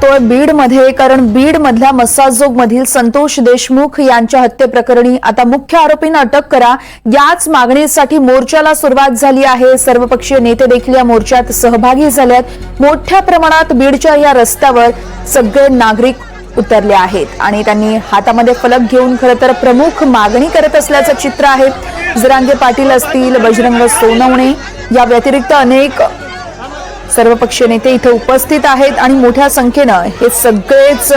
पाहतोय बीड मध्ये, कारण बीड मधल्या मस्साजोग मधील संतोष देशमुख यांच्या हत्येप्रकरणी आता मुख्य आरोपींना अटक करा याच मागणीसाठी मोर्चाला सुरुवात झाली आहे। सर्वपक्षीय नेते देखील या मोर्चात सहभागी झालेत। मोठ्या प्रमाणात बीडच्या या रस्त्यावर सगळे नागरिक उतरले आहेत आणि त्यांनी हातामध्ये फलक घेऊन खरं तर प्रमुख मागणी करत असल्याचं चित्र आहे। जरांगे पाटील असतील, बजरंग सोनवणे या व्यतिरिक्त अनेक सर्वपक्षीय नेते इथे उपस्थित आहेत आणि मोठ्या संख्येनं हे सगळेच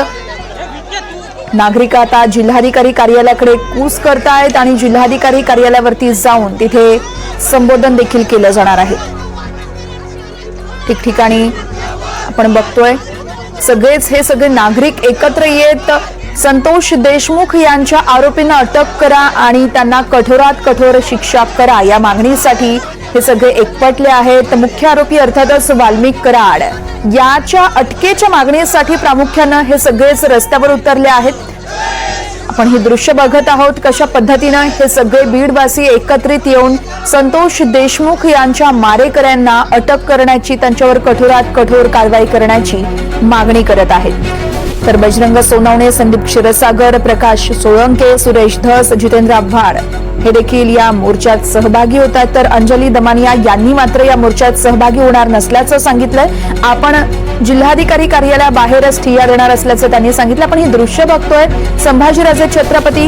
नागरिक आता जिल्हाधिकारी कार्यालयाकडे कूच करतायत आणि जिल्हाधिकारी कार्यालयावरती जाऊन तिथे संबोधन देखील केलं जाणार आहे। ठिकठिकाणी आपण बघतोय हे सगळे नागरिक एकत्र येत संतोष देशमुख यांच्या आरोपींना अटक करा आणि त्यांना कठोरात कठोर शिक्षा करा या मागणीसाठी हे सगळे एकवटले आहेत। मुख्य आरोपी अर्थातच वाल्मिक कराड याच्या अटकेच्या मागणीसाठी प्रामुख्याने हे सगळेच रस्त्यावर उतरले आहेत। आपण ही दृश्य बघत आहोत कशा पद्धतीने हे सगळे बीडवासी एकत्रित येऊन संतोष देशमुख यांच्या मारेकऱ्यांना अटक करण्याची, त्यांच्यावर कठोरात कठोर कारवाई करण्याची मागणी करत आहेत। तर बजरंग सोनवणे, संदीप क्षीरसागर, प्रकाश सोळंके, सुरेश धस, जितेंद्र आव्हाड हे देखील या मोर्चात सहभागी होत आहेत। तर अंजली दमानिया यांनी मात्र या मोर्चात सहभागी होणार नसल्याचं सांगितलंय। आपण जिल्हाधिकारी कार्यालयाबाहेरच ठिय्या देणार असल्याचं त्यांनी सांगितलं। आपण ही दृश्य बघतोय, संभाजीराजे छत्रपती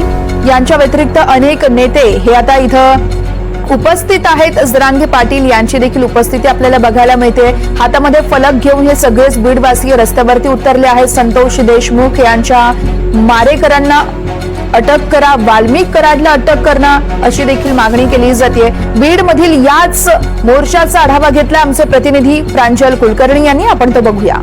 यांच्या व्यतिरिक्त अनेक नेते हे आता इथं उपस्थित आहेत। जरांगे पाटील यांची देखील उपस्थिती आपल्याला बघायला मिळते। हातामध्ये फलक घेऊन हे सगळेच बीडवासी रस्त्यावरती उतरले आहेत। संतोष देशमुख यांच्या मारेकऱ्यांना अटक करा, वाल्मिक कराडला अटक करणं अशी देखील मागणी केली जाते। बीड मधील याच मोर्चाचा आढावा घेतला आमचे प्रतिनिधी प्रांजल कुलकर्णी यांनी, आपण तो बघूया।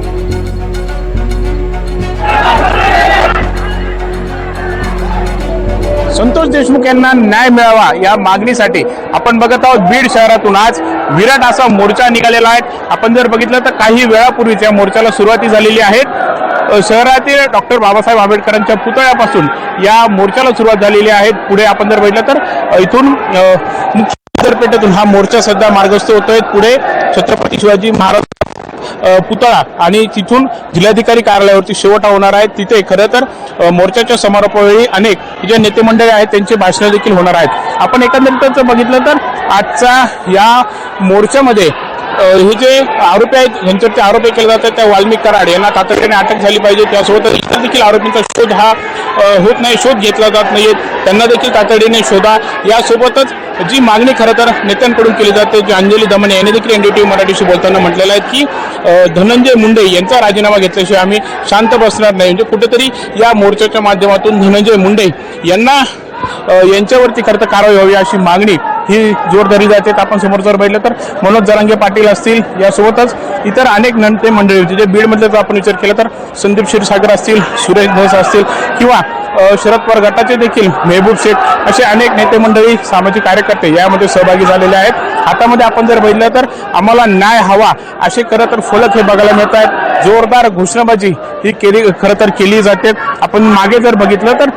संतोष देशमुख यांना न्याय मिळावा या मागणीसाठी आपण बघत आहोत बीड शहरातून आज विराट असा मोर्चा निघालेला आहे। आपण जर बघितलं तर काही वेळापूर्वीच या मोर्चाला सुरुवाती झालेली आहे। शहरातील डॉक्टर बाबासाहेब आंबेडकरांच्या पुतळ्यापासून या मोर्चाला सुरुवात झालेली आहे। पुढे आपण जर बघितलं तर इथून मुख्य बाजारपेठेतून हा मोर्चा सध्या मार्गस्थ होतोय। पुढे छत्रपती शिवाजी महाराज पुतळा आणि तिथून जिल्हाधिकारी कार्यालयावरती शेवट होणार आहे। तिथे खरं तर मोर्चाच्या समारोपावेळी अनेक जे नेते मंडळी आहेत त्यांची भाषणे देखील होणार आहेत। आपण एकंदरीतच बघितलं तर आजच्या या मोर्चामध्ये हे जे आरोपी आहेत यांच्यावरती आरोप केले जातात त्या वाल्मिक कराड यांना तातडीने अटक झाली पाहिजे। त्यासोबतच इतर देखील आरोपींचा शोध हा होत नाही, शोध घेतला जात नाहीये, त्यांना देखील तातडीने शोधा। यासोबतच जी मागणी खरं तर नेत्यांकडून केली जाते, जी अंजली दमने यांनी देखील एनडीटीव्ही मराठीशी बोलताना म्हटलेलं आहे की धनंजय मुंडे यांचा राजीनामा घेतल्याशिवाय आम्ही शांत बसणार नाही। म्हणजे कुठेतरी या मोर्चाच्या माध्यमातून धनंजय मुंडे यांच्यावरती खरं तर कारवाई व्हावी अशी मागणी ही जोर धरली जाते। आपण समोर जर बघितलं तर मनोज जरांगे पाटील असतील, यासोबतच इतर अनेक नेते मंडळी होती जे बीडमधले जर आपण विचार केला तर संदीप क्षीरसागर असतील, सुरेश धस असतील किंवा शरद पवार गटाचे देखील मेहबूब शेख असे अनेक नेते मंडळी, सामाजिक कार्यकर्ते यामध्ये सहभागी झालेले आहेत। हातामध्ये आपण जर बघितलं तर आम्हाला न्याय हवा असे खरं तर फलक हे बघायला मिळत आहेत। जोरदार घोषणाबाजी ही खरं तर केली जाते। आपण मागे जर बघितलं तर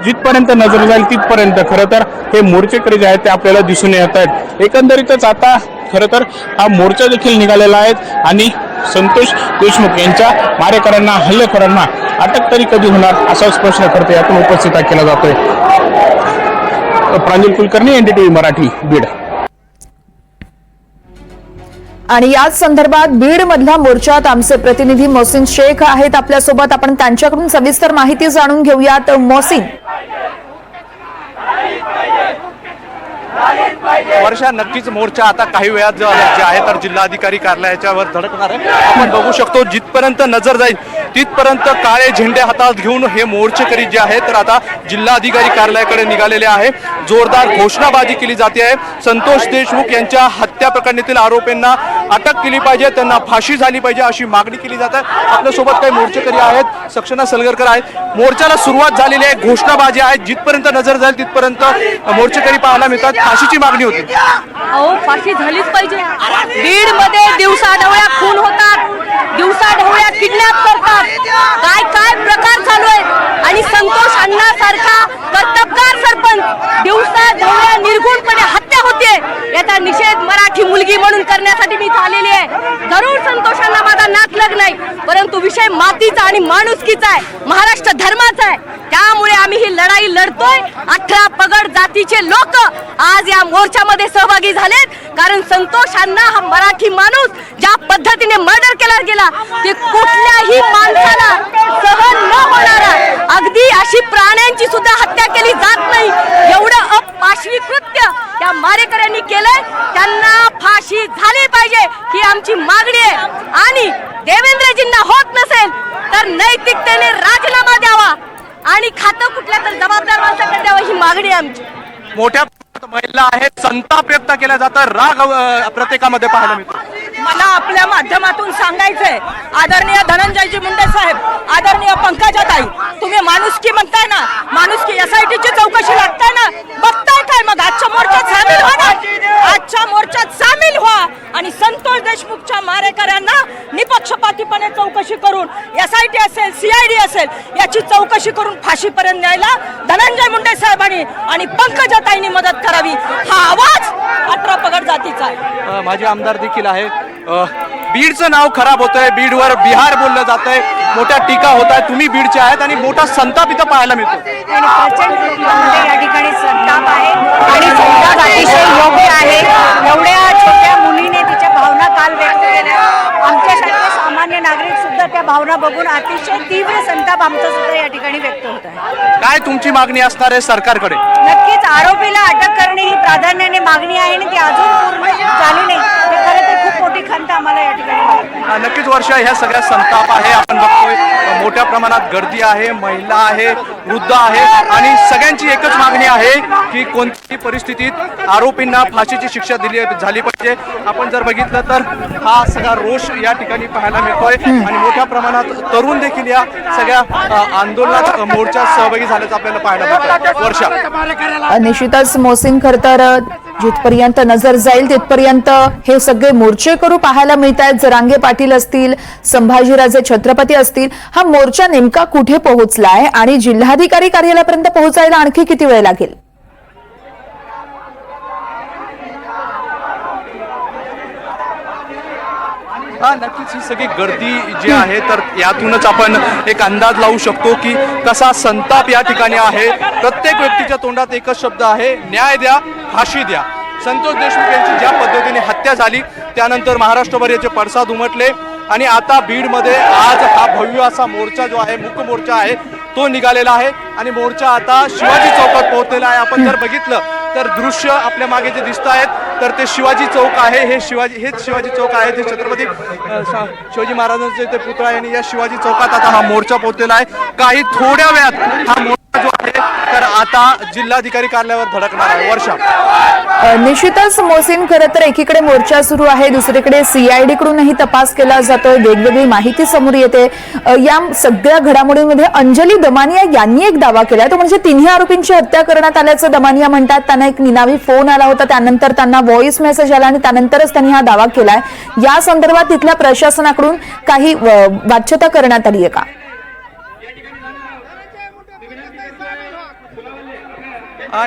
जिथपर्यंत नजर जाईल तिथपर्यंत खरं तर हे मोर्चेकरी जे आहेत ते आपल्याला दिसून येत आहेत। एकंदरीतच आता खरं तर हा मोर्चा देखील निघालेला आहे आणि संतोष देशमुख यांच्या मारेकऱ्यांना, हल्लेखोरांना अटक तरी कधी होणार असाच प्रश्न करते यातून उपस्थित केला जातोय। प्रांजल कुलकर्णी, एनडीटीव्ही मराठी, बीड। आणि याच संदर्भात बीड मधल्या मोर्चात आमचे प्रतिनिधी मोहसिन शेख आहेत आपल्यासोबत, आपण त्यांच्याकडून सविस्तर माहिती जाणून घेऊयात। मोहसिन, वर्षा, नक्कीच मोर्चा आता काही वेळात जे आहे तर जिल्हाधिकारी कार्यालयाच्यावर धडकणार आहे। आपण बघू शकतो जिथपर्यंत नजर जाईल तिथपर्यंत काळे झेंडे हातात घेऊन हे मोर्चेकरी जे आहे तर आता जिल्हाधिकारी कार्यालयाकडे निघालेले आहे। जोरदार घोषणाबाजी केली जाते आहे। संतोष देशमुख यांच्या हत्या प्रकरणातील आरोपींना अटक केली पाहिजे, त्यांना फाशी झाली पाहिजे अशी मागणी केली जात आहे। आपल्यासोबत काही मोर्चेकरी आहेत, सक्षना सलगरकर आहेत। मोर्चाला सुरुवात झालेली आहे, घोषणाबाजी आहे, जिथपर्यंत नजर जाईल तिथपर्यंत मोर्चेकरी पाहायला मिळतात। फाशीची मागणी होती। अहो, फाशी झालीच पाहिजे। बीड मध्ये दिवसाढवळ्या खून होतात, दिवसाढवळ्या किडनॅप करतात, काय काय प्रकार चालू आहे आणि संतोष अण्णासारखा कर्तबगार सरपंच दिवसाढवळ्या निर्गुणपणे हत्या होते याचा याचा निषेध मराठी मुलगी म्हणून करण्यासाठी मी इथं आलेली आहे. जरूर संतोषांना माझा नातलग नाही, परंतु विषय मातीचा आणि माणुसकीचा आहे, महाराष्ट्र धर्माचा आहे. त्यामुळे आम्ही ही लढाई लढतोय. 18 पगड जातीचे लोक आज या मोर्चामध्ये सहभागी झालेत, कारण संतोषांना हा मराठी माणूस ज्या पद्धतीने मर्डर केला गेला ते कुठल्याही माणसाला सहन न होणारा, अगदी अशी प्राण्यांची सुद्धा हत्या केली जात नाही एवढं अपाशवी कृत्य त्या मारेकऱ्यांनी केलंय. त्यांना फाशी झाली पाहिजे ही आमची मागणी आहे. आणि देवेंद्रजींना होत नसेल तर नैतिकतेने राजीनामा द्यावा आणि खातं कुठल्या तर जबाबदार माणसाकडे द्यावं ही मागणी आहे आमची. मोठ्या प्रमाणात महिला आहेत, संताप व्यक्त केला जातं, राग प्रत्येकामध्ये पाहायला मिळतो. मला आपल्या माध्यमातून सांगायचंय, आदरणीय धनंजयजी मुंडे साहेब, आदरणीय पंकजाताई, तुम्ही माणुसकी म्हणताय ना, माणुसकी SITची चौकशी लागताय ना, बघताय काय? मग आजच्या मोर्चात सामील व्हा ना, आजच्या मोर्चात सामील व्हा आणि संतोष देशमुखच्या मारेकऱ्यांना निपक्षपातीपणे चौकशी करून SIT असेल, CID असेल याची चौकशी करून फाशीपर्यंत न्यायला धनंजय मुंडे साहेबांनी आणि पंकजाताईंनी मदत करावी. हा आवाज 18 पगड जातीचा आहे. माझे आमदार देखील आहे. बीडचं नाव खराब होतंय, बीडवर बिहार बोललं जातंय, मोठ्या टीका होत आहे. तुम्ही बीडचे आहेत आणि मोठा संताप इथं पाहायला मिळतो. आणि प्रचंड कुटुंबामध्ये या ठिकाणी संताप आहे आणि संताप अतिशय योग्य आहे. एवढ्या छोट्या मुलीने तिच्या भावना काल व्यक्त केल्या. आमच्यासारखे सामान्य नागरिक सुद्धा त्या भावना बघून अतिशय तीव्र संताप आमचा सुद्धा या ठिकाणी व्यक्त होत आहे. काय तुमची मागणी असणार आहे सरकारकडे? नक्कीच आरोपीला अटक करणे ही प्राधान्याने मागणी आहे आणि ती अजून पूर्ण झाली नाही. हे खरं तर खूप मोठी खंत आम्हाला या ठिकाणी वाटते. नक्कीच वर्षा, ह्या सगळ्या संताप आहे. आपण बघतोय मोठ्या प्रमाणात गर्दी आहे, महिला आहे, वृद्ध आहे आणि सगळ्यांची एकच मागणी आहे की कोणत्याही परिस्थितीत आरोपींना फाशीची शिक्षा झाली पाहिजे. आपण जर बघितलं तर हा सगळा रोष या ठिकाणी पाहायला मिळतोय आणि मोठ्या प्रमाणात तरुण देखील या सगळ्या आंदोलनात मोर्चात सहभागी झाल्याचं आपल्याला पाहायला मिळतं. वर्षा, निश्चितच मोहसिन, खरं तर जिथपर्यंत नजर जाईल तिथपर्यंत हे सगळे मोर्चेकरू पाहायला मिळत आहेत. जरांगे पाटील असतील, संभाजीराजे छत्रपती असतील. हा मोर्चा नेमका कुठे पोहोचलाय आणि जिल्हाधिकारी कार्यालयापर्यंत पोहोचायला आणखी किती वेळ लागेल? नक्कीच ही सगळी गर्दी जी आहे तर यातूनच आपण एक अंदाज लावू शकतो की कसा संताप या ठिकाणी आहे. प्रत्येक व्यक्तीच्या तोंडात एकच शब्द आहे, न्याय द्या, फाशी द्या. संतोष देशमुख यांची ज्या पद्धतीने हत्या झाली त्यानंतर महाराष्ट्रभर याचे पडसाद उमटले आणि आता बीडमध्ये आज हा भव्य असा मोर्चा जो आहे, मूक मोर्चा आहे, तो निघालेला आहे आणि मोर्चा आता शिवाजी चौकात पोहोचलेला आहे. आपण जर बघितलं तर दृश्य आपल्या मागे जे दिसत आहेत तर ते शिवाजी चौक आहे. हेच शिवाजी चौक आहे, ते छत्रपती शिवाजी महाराजांचे ते पुतळा आहे आणि या शिवाजी चौकात आता हा मोर्चा पोहोचलेला आहे. काही थोड्या वेळात हा मोर्चा जो आहे तर आता जिल्हाधिकारी कार्यालयावर धडकणार आहे. वर्षा, निश्चितच मोहसिन, खरं तर एकीकडे मोर्चा सुरू आहे, दुसरीकडे CID कडूनही तपास केला जातोय, वेगवेगळी माहिती समोर येते. या सगळ्या घडामोडींमध्ये अंजली दमानिया यांनी एक दावा केलाय, तो म्हणजे तिन्ही आरोपींची हत्या करण्यात आल्याचं दमानिया म्हणतात. त्यांना एक निनावी फोन आला होता, त्यानंतर त्यांना व्हॉइस मेसेज आला आणि त्यानंतरच त्यांनी हा दावा केलाय. या संदर्भात तिथल्या प्रशासनाकडून काही वाच्यता करण्यात आली आहे का?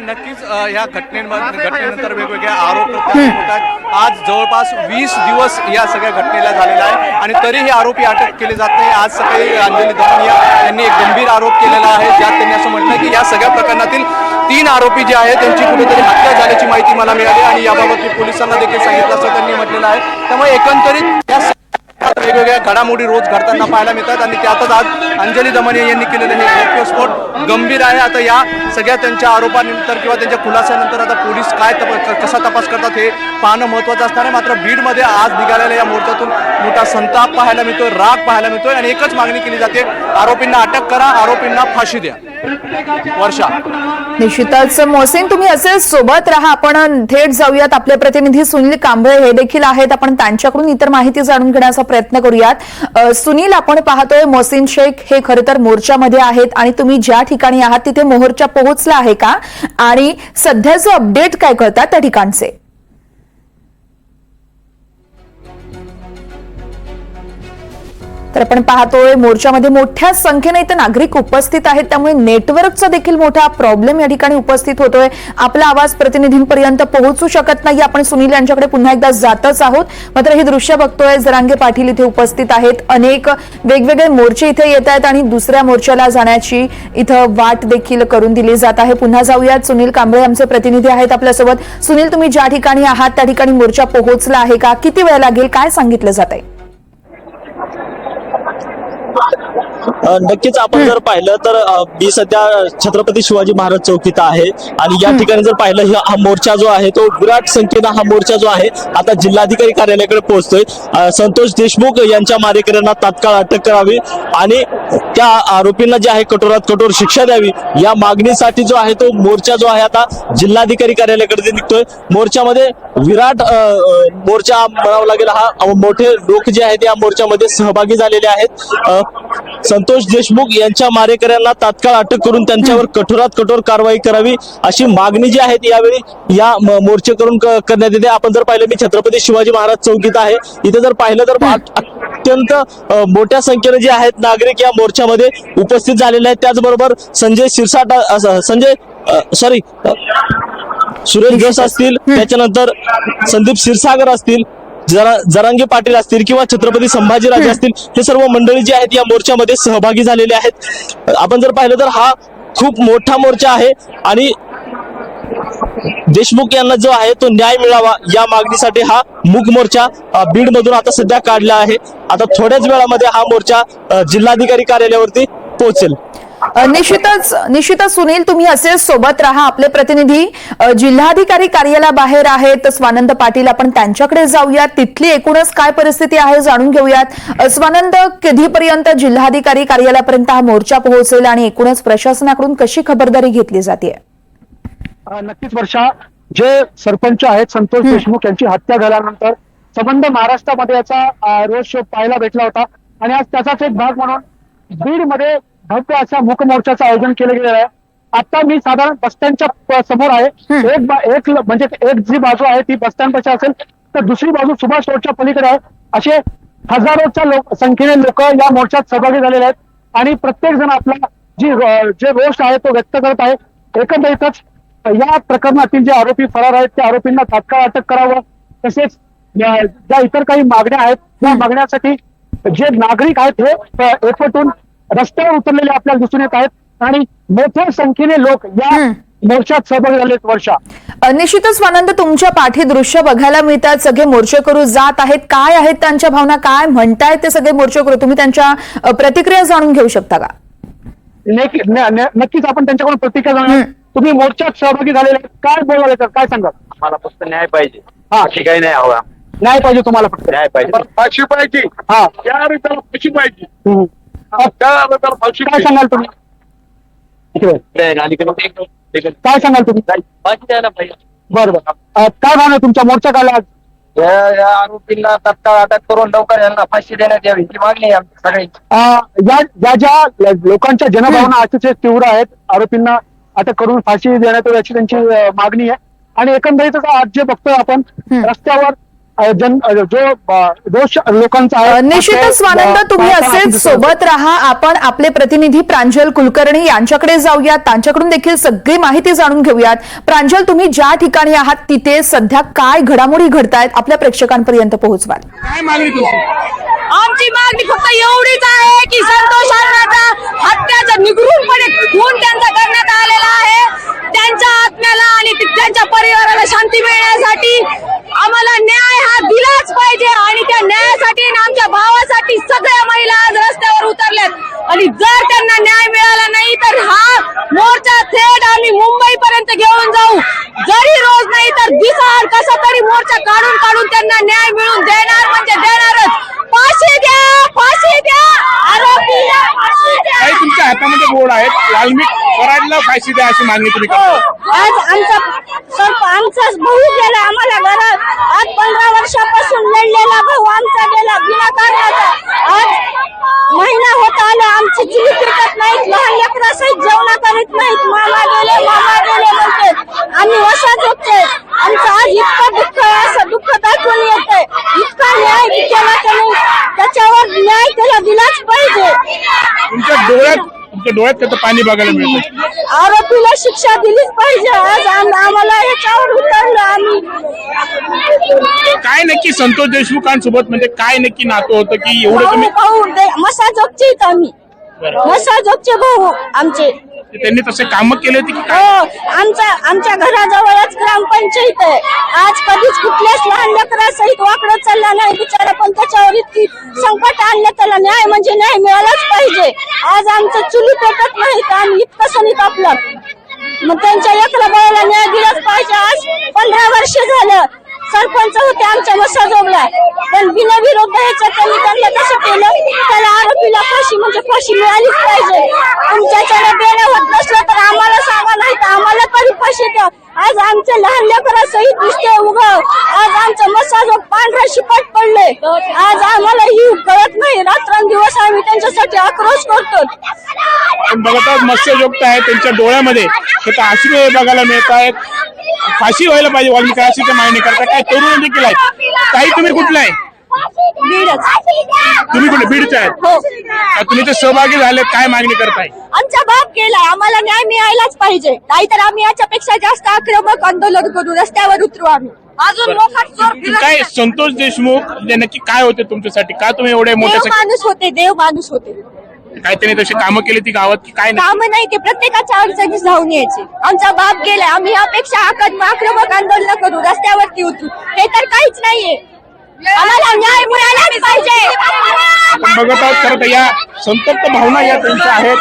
नक्कीच या घटनेनंतर वेगवेगळे आरोप होतात. आज जवळपास 20 दिवस या सगळ्या घटनेला झालेला आहे आणि तरीही आरोपी अटक केले जात नाही. आज सकाळी अंजली दमानिया यांनी एक गंभीर आरोप केलेला आहे, ज्यात त्यांनी असं म्हटलं की या सगळ्या प्रकरणातील 3 आरोपी जे आहेत त्यांची कुठेतरी हत्या झाल्याची माहिती मला मिळाली आणि याबाबत मी पोलिसांना देखील सांगितलं असं त्यांनी म्हटलेलं आहे. त्यामुळे एकंदरीत या वेगवेगळ्या घडामोडी रोज घडताना पाहायला मिळतात आणि त्यातच आज अंजली दमानिया यांनी केलेले हे गौप्यस्फोट गंभीर आहे. आता या सगळ्या त्यांच्या आरोपानंतर किंवा त्यांच्या खुलासानंतर आता पोलीस कसा तपास करतात हे पाहणं महत्त्वाचं असणार आहे. मात्र बीडमध्ये आज निघालेल्या या मोर्चातून मोठा संताप पाहायला मिळतोय, राग पाहायला मिळतोय आणि एकच मागणी केली जाते, आरोपींना अटक करा, आरोपींना फाशी द्या. वर्षा, निश्चितच मोहसिन, तुम्ही असे सोबत राहा. आपण थेट जाऊयात, आपले प्रतिनिधी सुनील कांबळे हे देखील आहेत, आपण त्यांच्याकडून इतर माहिती जाणून घेण्याचा प्रयत्न करूयात. सुनील, आपण पाहतोय मोहसिन शेख हे खरं तर मोर्चामध्ये आहेत आणि तुम्ही ज्या ठिकाणी आहात तिथे मोर्चा पोहोचला आहे का आणि सध्याचे अपडेट काय कळतात त्या ठिकाणचे? तर आपण पाहतोय मोर्चामध्ये मोठ्या संख्येने इथे नागरिक उपस्थित आहेत, त्यामुळे नेटवर्कचा देखील मोठा प्रॉब्लेम या ठिकाणी उपस्थित होतोय. आपला आवाज प्रतिनिधींपर्यंत पोहोचू शकत नाही. आपण सुनील यांच्याकडे पुन्हा एकदा जातच आहोत. मात्र ही दृश्य बघतोय, जरांगे पाटील इथे उपस्थित आहेत. अनेक वेगवेगळे मोर्चे इथे येत आहेत आणि दुसऱ्या मोर्चाला जाण्याची इथं वाट देखील करून दिली जात आहे. पुन्हा जाऊयात, सुनील कांबळे आमचे प्रतिनिधी आहेत आपल्यासोबत. सुनील, तुम्ही ज्या ठिकाणी आहात त्या ठिकाणी मोर्चा पोहोचला आहे का? किती वेळ लागेल? काय सांगितलं जात आहे? नक्कीच आपण जर पाहिलं तर मी सध्या छत्रपती शिवाजी महाराज चौकीत आहे आणि या ठिकाणी जर पाहिलं हा मोर्चा जो आहे तो विराट संख्येनं हा मोर्चा जो आहे आता जिल्हाधिकारी कार्यालयाकडे पोहोचतोय. संतोष देशमुख यांच्या मारेकऱ्यांना तात्काळ अटक करावी आणि त्या आरोपींना जे आहे कठोरात कठोर शिक्षा द्यावी या मागणीसाठी जो आहे तो मोर्चा जो आहे आता जिल्हाधिकारी कार्यालयाकडे निघतोय. मोर्चामध्ये विराट मोर्चा म्हणावा लागेल. हा मोठे लोक जे आहेत या मोर्चामध्ये सहभागी झालेले आहेत. संतोष देशमुख यांच्या मारेकऱ्यांना तात्काळ अटक करून त्यांच्यावर कठोरात कठोर कारवाई करावी अशी मागणी जी आहे यावेळी या मोर्चे करून करण्यात येते. आपण जर पाहिलं, मी छत्रपती शिवाजी महाराज चौकीत आहे. इथे जर पाहिलं तर अत्यंत मोठ्या संख्येने जे आहेत नागरिक या मोर्चामध्ये उपस्थित झालेले आहेत. त्याचबरोबर सुरेश जोस असतील, त्याच्यानंतर संदीप क्षीरसागर असतील, जरांगे पाटील असतील किंवा छत्रपती संभाजीराजे असतील, हे सर्व मंडळी जी आहेत या मोर्चामध्ये सहभागी झालेले आहेत. आपण जर पाहिलं तर हा खूप मोठा मोर्चा आहे आणि देशमुख यांना जो आहे तो न्याय मिळावा या मागणीसाठी हा मूक मोर्चा बीड मधून आता सध्या काढला आहे. आता थोड्याच वेळामध्ये हा मोर्चा जिल्हाधिकारी कार्यालयावरती पोहोचेल. निश्चितच सुनील, तुम्ही असेच सोबत राहा. आपले प्रतिनिधी जिल्हाधिकारी कार्यालयाबाहेर आहेत, स्वानंद पाटील, आपण त्यांच्याकडे जाऊयात. तिथली एकूणच काय परिस्थिती आहे जाणून घेऊयात. स्वानंद, कधीपर्यंत जिल्हाधिकारी कार्यालयापर्यंत हा मोर्चा पोहोचेल आणि एकूणच प्रशासनाकडून कशी खबरदारी घेतली जाते? नक्कीच वर्षा, जे सरपंच आहेत संतोष देशमुख यांची हत्या झाल्यानंतर संबंध महाराष्ट्रामध्ये याचा रोड शो पाहायला भेटला होता आणि आज त्याचाच एक भाग म्हणून बीडमध्ये भव्य अशा मूक मोर्चाचं आयोजन केलं गेलेलं आहे. आता मी साधारण बसस्टँडच्या समोर आहे. एक जी बाजू आहे ती बसस्टँड पाशी असेल तर दुसरी बाजू सुभाष रोडच्या पलीकडे आहे. असे हजारोच्या संख्येने लोक या मोर्चात सहभागी झालेले आहेत आणि प्रत्येक जण आपला जे रोष आहे तो व्यक्त करत आहे. एकंदरीतच या प्रकरणातील जे आरोपी फरार आहेत त्या आरोपींना तात्काळ अटक करावं, तसेच ज्या इतर काही मागण्या आहेत त्या मागण्यासाठी जे नागरिक आहेत हे एकवटून रस्त्यावर उतरलेले आपल्याला दिसून येत आहेत आणि मोठ्या संख्येने लोक या मोर्चात सहभागी झालेत. वर्षा, निश्चितच स्वानंद, तुमच्या पाठी दृश्य बघायला मिळतात. सगळे मोर्चेकरू जात आहेत. काय आहेत त्यांच्या भावना, काय म्हणतायत ते सगळे मोर्चेकरू? तुम्ही त्यांच्या प्रतिक्रिया जाणून घेऊ शकता का? नक्कीच आपण त्यांच्याकडून प्रतिक्रिया जाणून. तुम्ही मोर्चात सहभागी झालेले, काय बोलायला तर काय सांगा? मला फक्त न्याय पाहिजे. काही नाही हवा. न्याय पाहिजे तुम्हाला, फक्त न्याय पाहिजे. फाशी पाहिजे. फाशी पाहिजे. काय सांगाल तुम्ही? काय सांगाल तुम्ही? बरं बरं, काय भावना तुमच्या मोर्चा काढला? या आरोपींना तात्काळ अटक करून लवकर यांना फाशी देण्यात यावी ही मागणी आहे सगळी. ज्या लोकांच्या जनभावना अतिशय तीव्र आहेत, आरोपींना अटक करून फाशी देण्यात यावी अशी त्यांची मागणी आहे. आणि एकंदरीतच आज जे बघतोय आपण रस्त्यावर जो रोष लोकांचा आहे. निश्चितच स्वानंद, तुम्ही असेच सोबत राहा. आपण आपले प्रतिनिधी प्रांजल कुलकर्णी यांच्याकडे जाऊयात, त्यांच्याकडून देखील सगळी माहिती जाणून घेऊयात. प्रांजल, तुम्ही ज्या ठिकाणी आहात तिथे सध्या काय घडामोडी घडतायत आपल्या प्रेक्षकांपर्यंत पोहोचवाल? काय मागणी तुमची? आमची मागणी फक्त एवढीच आहे की संतोष अण्णाचा हत्याचा निगरूनपणे खून त्यांचा करण्यात आलेला आहे. त्यांच्या आत्म्याला आणि त्यांच्या परिवाराला शांती मिळण्यासाठी आम्हाला न्याय हा दिलाच पाहिजे आणि त्या न्यायासाठी आमच्या भावासाठी सगळ्या महिला आज रस्त्यावर उतरल्यात आणि जर त्यांना न्याय मिळाला नाही तर हा मोर्चा थेट आम्ही मुंबईपर्यंत घेऊन जाऊ. जरी रोज नाही तर दिवसाआड कसा तरी मोर्चा काढून काढून त्यांना न्याय मिळून देणार म्हणजे देणारच. फाशी द्या, फाशी द्या, आरोपीला फाशी द्या. काही तुमच्या हातामध्ये बोर्ड आहेत, वाल्मिक कराडला फाशी द्या अशी मागणी तुम्ही करता. आज आमचा भाऊ गेला आम्हाला घरात. आज 15 वर्षापासून लढलेला भाऊ आमचा गेला बिना कारणाचा. आज महिना होत आला आमची चुली पिटत नाहीत, लहान लेकरासहित जेवणा करीत नाहीत. मामा गेले म्हणते आम्ही असा झोपते. आमचं आज इतकं दुःख आहे, असं दुःख दाखवून येते. इतका न्याय केला की नाही त्याच्यावर न्याय त्याला दिलाच पाहिजे. तुमच्या डोळ्यात त्याचं पाणी बघायला मिळतं. आरोपीला शिक्षा दिलीच पाहिजे. आज आम्हाला याच्यावर उतरलं आम्ही. काय नक्की संतोष देशमुखांसोबत म्हणजे काय नक्की नातं होतं की एवढं तुम्ही भाऊ मसाजोगचे आम्ही, मसाजोगचे भाऊ आमचे. त्यांनी तसे काम केले होते की हो, काय? आमच्या घराजवळच ग्रामपंचायत आहे. आज कधीच कुठल्याच लहान लेकरासहित वाकडं चालला नाही बिचारा, पण त्याच्यावर इतकी संकट आणलं. त्याला न्याय म्हणजे न्याय मिळालाच पाहिजे. आज आमचं चुली पेटत नाही तर आम्ही इतकं सनीत आपलं, मग त्यांच्या लेकरा बाळाला न्याय दिलाच पाहिजे. आज 15 वर्ष झालं सरपंच होते आमच्या मसाजोगला, पण बिनविरोध त्यांनी कसं केलं. त्याला आरोपीला फाशी म्हणजे फाशी मिळालीच पाहिजे. तुमच्याकडे देणं होत नसलं तर आम्हाला सांगा, नाही तर आम्हाला तरी फाशी द्या. आज आमच्या लहान लेकरासहित दिसते उगाव. आज आमचं मसाजोग पांढरा शिपट पडले. आज आम्हाला ही कळत नाही. रात्रंदिवस आम्ही त्यांच्यासाठी आक्रोश करतो. पण बघत आहोत मत्स्ययोक्त आहे त्यांच्या डोळ्यामध्ये त्याचा अश्रू बघायला मिळत आहेत. फाशी व्हायला पाहिजे वाल्मिकी अशी मागणी करता. काय तरुण देखील आहेत. काही तुम्ही कुठला आहे? तुम्ही कुठे बीडचे आहेत? का तुम्ही ते सहभागी झाले? काय मागणी करताय? आमचा बाप गेलाय, आम्हाला न्याय मिळायलाच पाहिजे. नाहीतर आम्ही याच्यापेक्षा जास्त आक्रमक आंदोलन करू, रस्त्यावर उतरू आम्ही. अजून मोफत चोर काय संतोष देशमुख म्हणजे नक्की काय होते तुमच्यासाठी? का तुम्ही एवढे देव मोठे माणूस होते, देव माणूस होते. काय त्यांनी तशी कामं केली ती गावात की काय नाही? काम नाही, ते प्रत्येकाच्या अडचणीस धावून यायचे. आमचा बाप गेलाय, आम्ही यापेक्षा आक्रमक आंदोलन करू, रस्त्यावरती उतरू. हे तर काहीच नाहीये. आम्हाला न्याय मिळालाच पाहिजे. आपण बघत आहोत खरं तर या संतप्त भावना या त्यांच्या आहेत.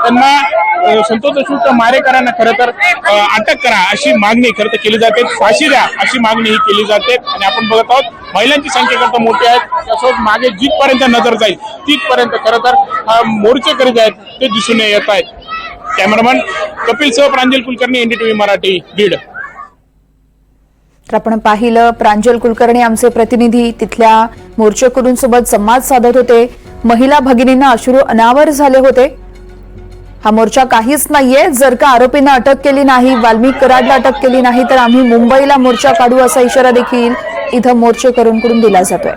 त्यांना संतोष देशमुख मारेकरांना खरं तर अटक करा अशी मागणी खरं तर केली जाते. फाशी द्या अशी मागणी ही केली जाते. आणि आपण बघत आहोत महिलांची संख्या खरं तर मोठी आहे. त्यासोबत मागे जिथपर्यंत नजर जाईल तिथपर्यंत खरं तर मोर्चेकरी आहेत ते दिसून येत आहेत. कॅमेरामन कपिल सह प्रांजल कुलकर्णी, NDTV मराठी, बीड. तर आपण पाहिलं प्रांजल कुलकर्णी आमचे प्रतिनिधी तिथल्या मोर्चेकरूंसोबत संवाद साधत होते. महिला भगिनींना अश्रू अनावर झाले होते. हा मोर्चा काहीच नाहीये. जर का आरोपींना अटक केली नाही, वाल्मिक कराडला अटक केली नाही तर आम्ही मुंबईला मोर्चा काढू असा इशारा देखील इथं मोर्चेकरूंकडून दिला जातोय.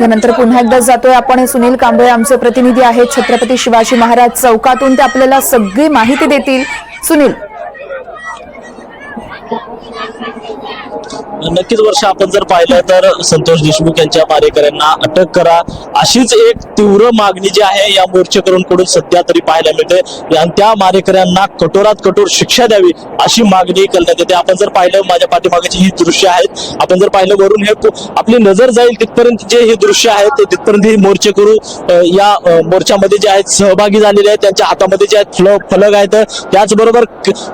यानंतर पुन्हा एकदा जातोय आपण सुनील कांबळे आमचे प्रतिनिधी आहेत छत्रपती शिवाजी महाराज चौकातून. ते आपल्याला सगळी माहिती देतील. सुनील. नक्कीच वर्ष आपण जर पाहिलं तर संतोष देशमुख यांच्या मारेकऱ्यांना अटक करा अशीच एक तीव्र मागणी जी आहे या मोर्चेकरूंकडून सध्या तरी पाहायला मिळते. आणि त्या मारेकऱ्यांना कठोरात कठोर शिक्षा द्यावी अशी मागणी करण्यात येते. आपण जर पाहिलं माझ्या पाठीमागची ही दृश्य आहेत. आपण जर पाहिलं वरून हे आपली नजर जाईल तिथपर्यंत जे हे दृश्य आहेत तिथपर्यंत हे मोर्चेकरू या मोर्चामध्ये जे आहेत सहभागी झालेले आहेत. त्यांच्या हातामध्ये जे आहेत फलक आहेत. त्याचबरोबर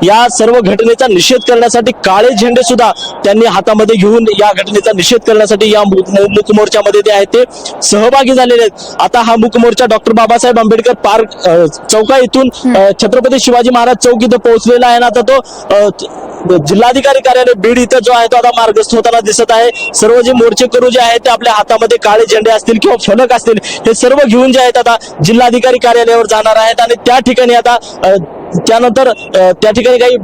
या सर्व घटनेचा निषेध करण्यासाठी काळे झेंडे सुद्धा त्यांनी हातामध्ये घेऊन या घटनेचा निषेध करण्यासाठी या मूक मोर्चामध्ये ते आहेत ते सहभागी झालेले आहेत. आता हा मूक मोर्चा डॉक्टर बाबासाहेब आंबेडकर पार्क चौका इथून छत्रपती शिवाजी महाराज चौक इथं पोहोचलेला आहे ना. आता तो जिल्हाधिकारी कार्यालय बीड इथं जो आहे तो आता मार्गस्थ होताना दिसत आहे. सर्व जे मोर्चेकरू जे आहेत ते आपल्या हातामध्ये काळे झेंडे असतील किंवा फलक असतील हे सर्व घेऊन जे आहेत आता जिल्हाधिकारी कार्यालयावर जाणार आहेत. आणि त्या ठिकाणी आता त्यानंतर त्या ठिकाणी काही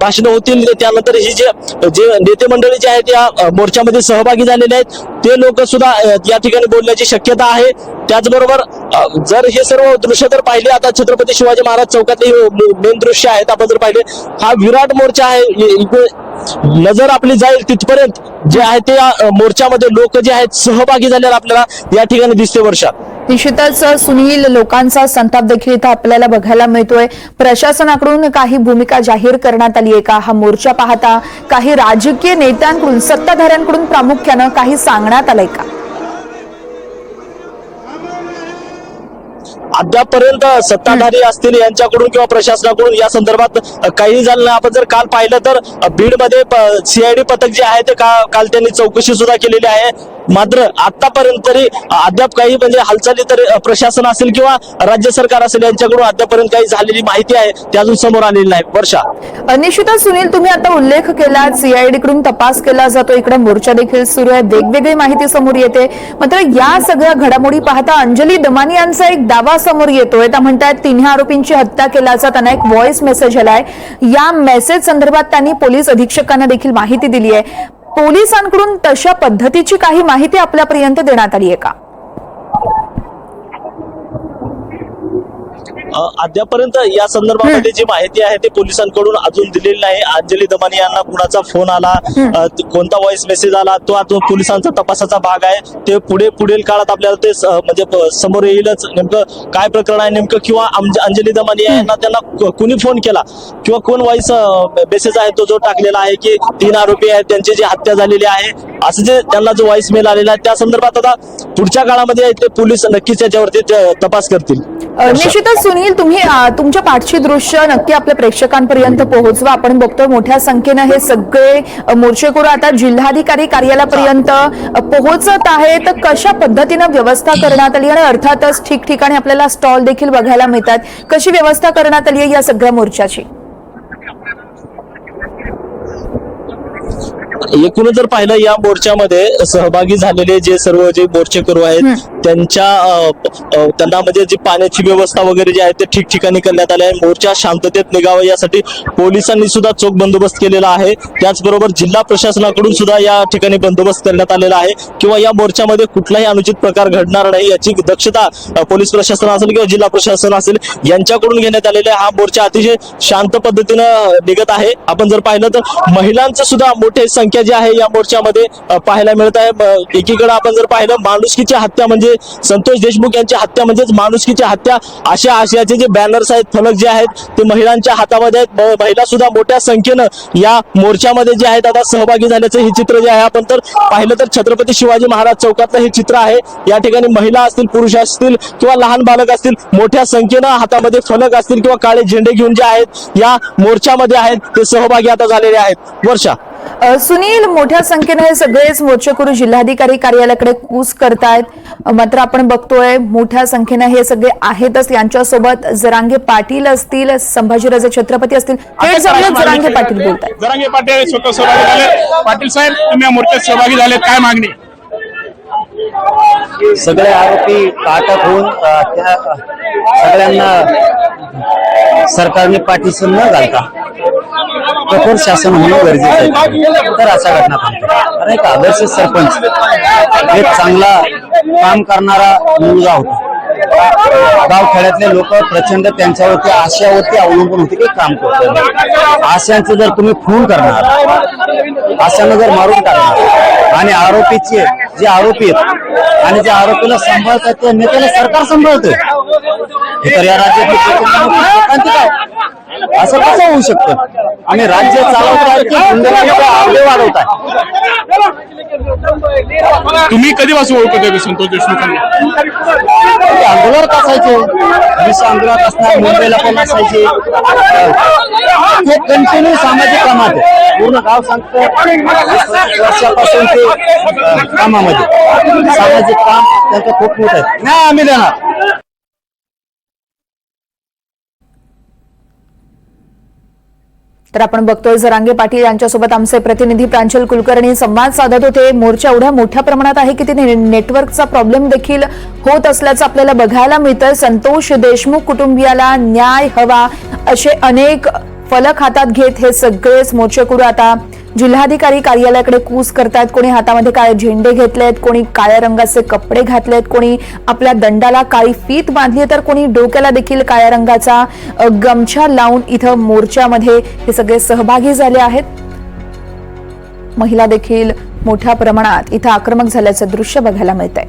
भाषणं होतील. त्यानंतर ही जे नेते मंडळी जे आहेत या मोर्चामध्ये सहभागी झालेले आहेत ते लोक सुद्धा या ठिकाणी बोलण्याची शक्यता आहे. त्याचबरोबर जर हे सर्व दृश्य जर पाहिले आता छत्रपती शिवाजी महाराज चौकातले मेन दृश्य आहेत. आपण जर पाहिले हा विराट मोर्चा आहे. नजर आपली जाईल तिथपर्यंत जे आहे ते या मोर्चामध्ये लोक जे आहेत सहभागी झालेले आपल्याला या ठिकाणी दिसते. वर्षा निश्चितच सुनील, लोकांचा संताप देखील इथं आपल्याला बघायला मिळतोय. प्रशासनाकडून काही भूमिका जाहीर करण्यात आली आहे का? हा मोर्चा पाहता काही राजकीय नेत्यांकडून, सत्ताधाऱ्यांकडून प्रामुख्यानं काही सांगण्यात आलंय का? अद्यापपर्यंत सत्ताधारी असतील यांच्याकडून किंवा प्रशासनाकडून या संदर्भात काही झालं नाही. आपण जर काल पाहिलं तर बीडमध्ये CID पथक जे आहे ते काल त्यांनी चौकशी सुद्धा केलेली आहे. मात्र आतापर्यंत तरी अद्याप काही म्हणजे हालचाली तर प्रशासन असेल किंवा राज्य सरकार असेल यांच्याकडून अद्यापर्यंत काही झालेली माहिती आहे ते अजून समोर आलेली नाही. वर्षा. निश्चितच सुनील, तुम्ही आता उल्लेख केला CID कडून तपास केला जातो. इकडे मोर्चा देखील सुरू आहे. वेगवेगळी माहिती समोर येते. मात्र या सगळ्या घडामोडी पाहता अंजली दमानी यांचा एक दावा समोर येतोय. त्या म्हणतात तिन्ही आरोपींची हत्या केल्याचा त्यांना एक व्हॉइस मेसेज आलाय. या मेसेज संदर्भात त्यांनी पोलीस अधीक्षकांना देखील माहिती दिली आहे. पोलिसांकडून तशा पद्धतीची काही माहिती आपल्यापर्यंत देण्यात आली आहे का? अद्यापर्यंत या संदर्भामध्ये जी माहिती आहे ते पोलिसांकडून अजून दिलेली नाही. अंजली दमानी यांना कुणाचा फोन आला, कोणता व्हॉइस मेसेज आला, तो अजून पोलिसांचा तपासाचा भाग आहे. ते पुढील काळात आपल्याला ते म्हणजे समोर येईलच नेमकं काय प्रकरण आहे नेमकं, किंवा अंजली दमानी यांना त्यांना कुणी फोन केला किंवा कोण व्हॉइस मेसेज आहे तो जो टाकलेला आहे की 3 आरोपी आहेत त्यांची जी हत्या झालेली आहे असं जे त्यांना जो व्हॉइस मेल आलेला आहे त्या संदर्भात आता पुढच्या काळामध्ये ते पोलीस नक्कीच याच्यावरती तपास करतील. निश्चितच सुनील, तुम्ही तुमच्या पाठची दृश्य नक्की आपल्या प्रेक्षकांपर्यंत पोहोचवा. आपण बघतोय मोठ्या संख्येनं हे सगळे मोर्चेकरू आता जिल्हाधिकारी कार्यालयापर्यंत पोहोचत आहेत. कशा पद्धतीनं व्यवस्था करण्यात आली आणि अर्थातच ठिकठिकाणी आपल्याला स्टॉल देखील बघायला मिळतात. कशी व्यवस्था करण्यात आली आहे या सगळ्या मोर्चाची? एकूणच जर पाहिलं या मोर्चामध्ये सहभागी झालेले जे सर्व जे मोर्चेकरू आहेत त्यांना म्हणजे जी पाण्याची व्यवस्था वगैरे जी आहे ते ठिकठिकाणी करण्यात आले आहे. मोर्चा शांततेत निघावा यासाठी पोलिसांनी सुद्धा चोख बंदोबस्त केलेला आहे. त्याचबरोबर जिल्हा प्रशासनाकडून सुद्धा या ठिकाणी बंदोबस्त करण्यात आलेला आहे किंवा या मोर्चामध्ये कुठलाही अनुचित प्रकार घडणार नाही याची दक्षता पोलीस प्रशासन असेल किंवा जिल्हा प्रशासन असेल यांच्याकडून घेण्यात आलेला आहे. हा मोर्चा अतिशय शांत पद्धतीनं निघत आहे. आपण जर पाहिलं तर महिलांचं सुद्धा मोठी संख्या जी आहे या मोर्चामध्ये पाहायला मिळत आहे. एकीकडे आपण जर पाहिलं माणुसकीची हत्या म्हणजे संतोष देशमुख यांची हत्या म्हणजेच माणुसकीची हत्या अशा आशयाचे जे बॅनर्स आहेत, फलक जे आहेत ते महिलांच्या हातामध्ये आहेत. महिला सुद्धा मोठ्या संख्येनं या मोर्चामध्ये जे आहेत आता सहभागी झाल्याचं हे चित्र जे आहे आपण तर पाहिलं तर छत्रपती शिवाजी महाराज चौकातलं हे चित्र आहे. या ठिकाणी महिला असतील, पुरुष असतील किंवा लहान बालक असतील मोठ्या संख्येनं हातामध्ये फलक असतील किंवा काळे झेंडे घेऊन जे आहेत या मोर्चामध्ये आहेत ते सहभागी आता झालेले आहेत. वर्षा, सुनील, मोठ्या संख्येने हे सगळेच मोर्चेकरू जिल्हाधिकारी कार्यालयाकडे कूच करतायत. मात्र आपण बघतोय मोठ्या संख्येने हे सगळे आहेतच. यांच्यासोबत जरांगे पाटील असतील, संभाजीराजे छत्रपती असतील, हे सगळे जरांगे पाटील बोलतायत. जरांगे पाटील स्वतः सहभागी झाले. पाटील साहेब, तुम्ही या मोर्चात सहभागी झाले, काय मागणी? सगळे आरोपी अटक होऊन त्या सगळ्यांना सरकारने पाठीशी न घालता कठोर शासन होणं गरजेचं आहे. तर अशा घटना थांबतात. कारण एक आदर्श सरपंच एक चांगला काम करणारा मुलगा होता. गावखेड्यातले लोक प्रचंड त्यांच्यावरती आशयावरती अवलंबून होते की काम करतो. आशयांचं जर तुम्ही खून करणार, आशयानं जर मारून टाकणार आणि आरोपीचे जे आरोपी आहेत आणि ज्या आरोपीला सांभाळतात त्या नेत्याला सरकार सांभाळतोय, हे तर या राज्यातली काय असं कसं होऊ शकतं? आणि राज्य चालवताय की गुंडे वाढवताय? तुम्ही कधीपासून ओळखतोय संतोष देशमुखांना? आंदोलनात असायचे, आंदोलनात असणार, मुंबईला पण असायचे. हे कंटिन्यू सामाजिक कामात आहे. पूर्ण गाव सांगतं वर्षापासून ते कामामध्ये सामाजिक काम त्यांचं खूप मोठं आहे. नाही आम्ही देणार. तर आपण बघतोय जरांगे पाटील यांच्यासोबत आमचे प्रतिनिधी प्रांजल कुलकर्णी संवाद साधत होते. मोर्चा एवढ्या मोठ्या प्रमाणात आहे की तिथे नेटवर्कचा प्रॉब्लेम देखील होत असल्याचं आपल्याला बघायला मिळतं. संतोष देशमुख कुटुंबियाला न्याय हवा असे अनेक फलक हातात घेत हे सगळेच मोर्चेकरू आता जिल्हाधिकारी कार्यालयाकडे कूच करतायत. कोणी हातामध्ये काळे झेंडे घेतलेत, कोणी काळ्या रंगाचे कपडे घातलेत, कोणी आपल्या दंडाला काळी फीत बांधली, तर कोणी डोक्याला देखील काळ्या रंगाचा गमछा लावून इथं मोर्चामध्ये हे सगळे सहभागी झाले आहेत. महिला देखील मोठ्या प्रमाणात इथं आक्रमक झाल्याचं दृश्य बघायला मिळतंय.